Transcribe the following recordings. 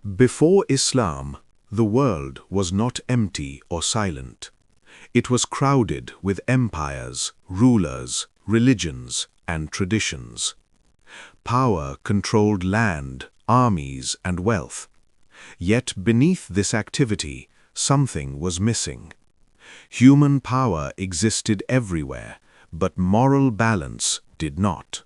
Before Islam, the world was not empty or silent. It was crowded with empires, rulers, religions, and traditions. Power controlled land, armies, and wealth. Yet beneath this activity, something was missing. Human power existed everywhere, but moral balance did not.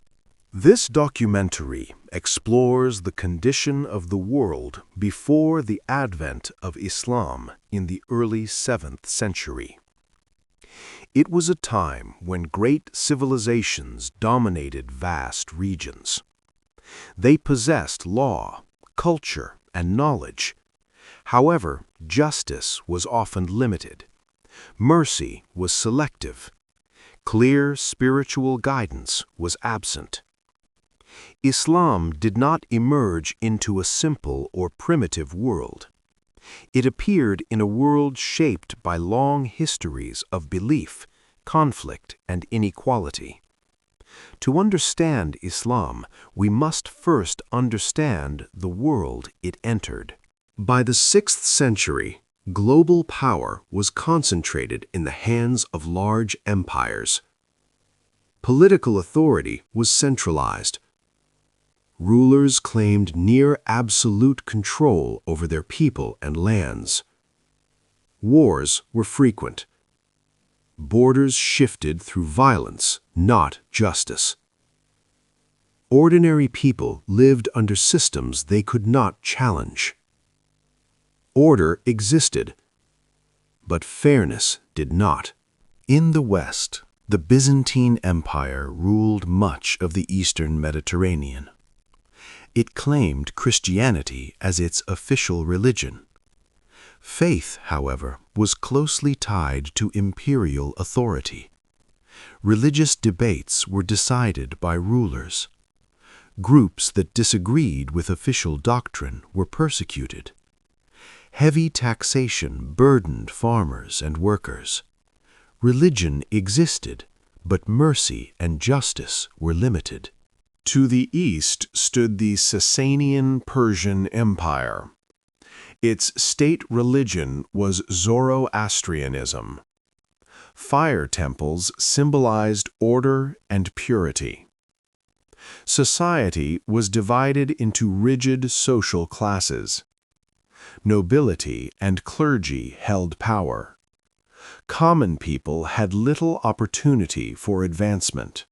This documentary explores the condition of the world before the advent of Islam in the early 7th century. It was a time when great civilizations dominated vast regions. They possessed law, culture, and knowledge. However, justice was often limited. Mercy was selective. Clear spiritual guidance was absent. Islam did not emerge into a simple or primitive world. It appeared in a world shaped by long histories of belief, conflict, and inequality. To understand Islam, we must first understand the world it entered. By the 6th century, global power was concentrated in the hands of large empires. Political authority was centralized. Rulers claimed near absolute control over their people and lands. Wars were frequent. Borders shifted through violence, not justice. Ordinary people lived under systems they could not challenge. Order existed, but fairness did not. In the West, the Byzantine Empire ruled much of the Eastern Mediterranean. It claimed Christianity as its official religion. Faith, however, was closely tied to imperial authority. Religious debates were decided by rulers. Groups that disagreed with official doctrine were persecuted. Heavy taxation burdened farmers and workers. Religion existed, but mercy and justice were limited. To the east stood the Sasanian Persian Empire. Its state religion was Zoroastrianism. Fire temples symbolized order and purity. Society was divided into rigid social classes. Nobility and clergy held power. Common people had little opportunity for advancement.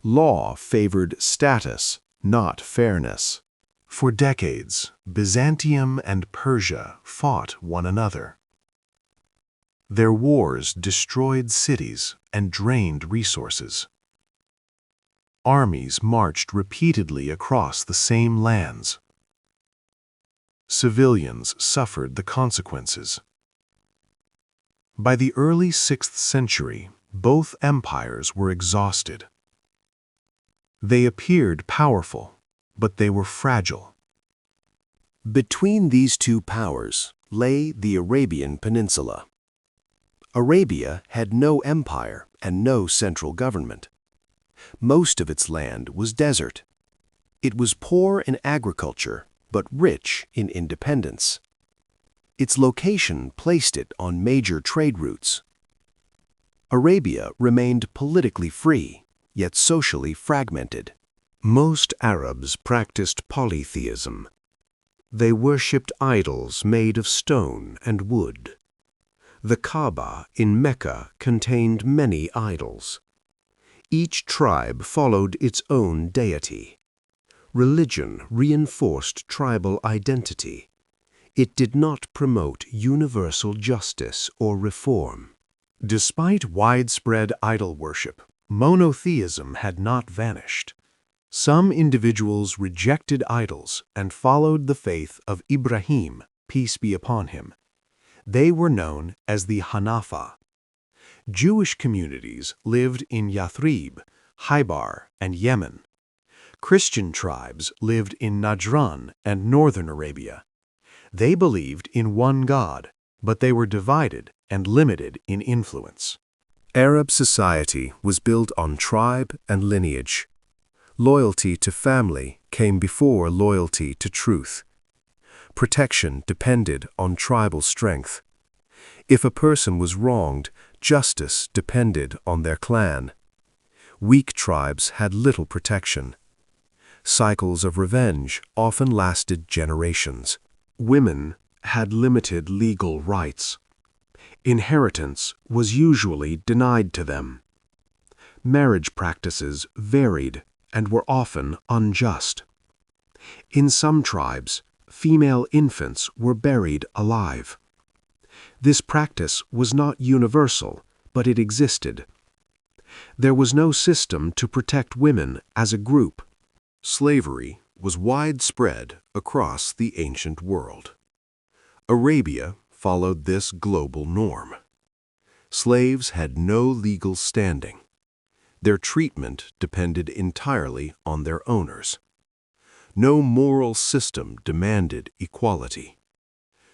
Law favored status, not fairness. For decades, Byzantium and Persia fought one another. Their wars destroyed cities and drained resources. Armies marched repeatedly across the same lands. Civilians suffered the consequences. By the early 6th century, both empires were exhausted. They appeared powerful, but they were fragile. Between these two powers lay the Arabian Peninsula. Arabia had no empire and no central government. Most of its land was desert. It was poor in agriculture, but rich in independence. Its location placed it on major trade routes. Arabia remained politically free, yet socially fragmented. Most Arabs practiced polytheism. They worshipped idols made of stone and wood. The Kaaba in Mecca contained many idols. Each tribe followed its own deity. Religion reinforced tribal identity. It did not promote universal justice or reform. Despite widespread idol worship, monotheism had not vanished. Some individuals rejected idols and followed the faith of Ibrahim, peace be upon him. They were known as the Hanafa. Jewish communities lived in Yathrib, Khaybar, and Yemen. Christian tribes lived in Najran and northern Arabia. They believed in one God, but they were divided and limited in influence. Arab society was built on tribe and lineage. Loyalty to family came before loyalty to truth. Protection depended on tribal strength. If a person was wronged, justice depended on their clan. Weak tribes had little protection. Cycles of revenge often lasted generations. Women had limited legal rights. Inheritance was usually denied to them. Marriage practices varied and were often unjust. In some tribes, female infants were buried alive. This practice was not universal, but it existed. There was no system to protect women as a group. Slavery was widespread across the ancient world. Arabia followed this global norm. Slaves had no legal standing. Their treatment depended entirely on their owners. No moral system demanded equality.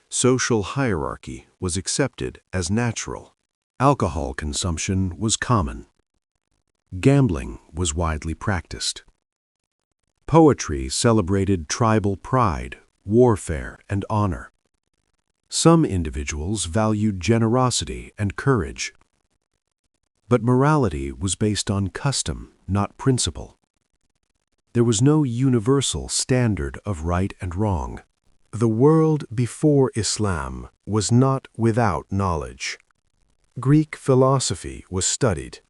Social hierarchy was accepted as natural. Alcohol consumption was common. Gambling was widely practiced. Poetry celebrated tribal pride, warfare, and honor. Some individuals valued generosity and courage. But morality was based on custom, not principle. There was no universal standard of right and wrong. The world before Islam was not without knowledge. Greek philosophy was studied.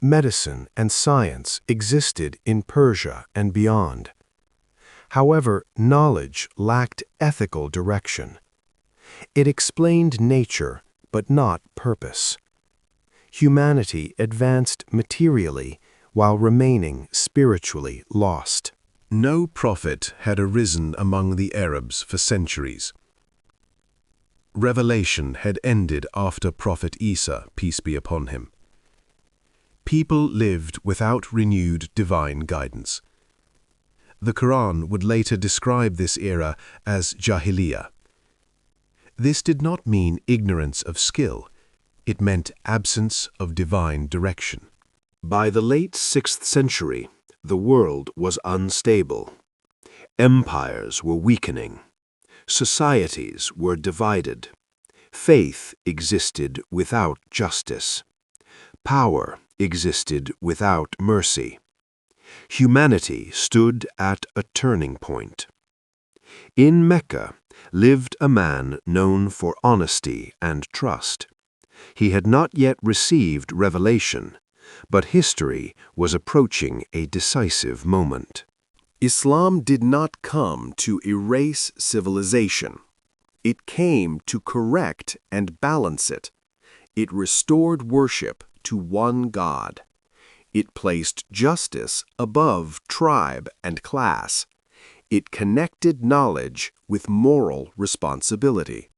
Medicine and science existed in Persia and beyond. However, knowledge lacked ethical direction. It explained nature, but not purpose. Humanity advanced materially while remaining spiritually lost. No prophet had arisen among the Arabs for centuries. Revelation had ended after Prophet Isa, peace be upon him. People lived without renewed divine guidance. The Quran would later describe this era as Jahiliyyah. This did not mean ignorance of skill. It meant absence of divine direction. By the late 6th century, the world was unstable. Empires were weakening. Societies were divided. Faith existed without justice. Power existed without mercy. Humanity stood at a turning point. In Mecca lived a man known for honesty and trust. He had not yet received revelation, but history was approaching a decisive moment. Islam did not come to erase civilization. It came to correct and balance it. It restored worship to one God. It placed justice above tribe and class. It connected knowledge with moral responsibility.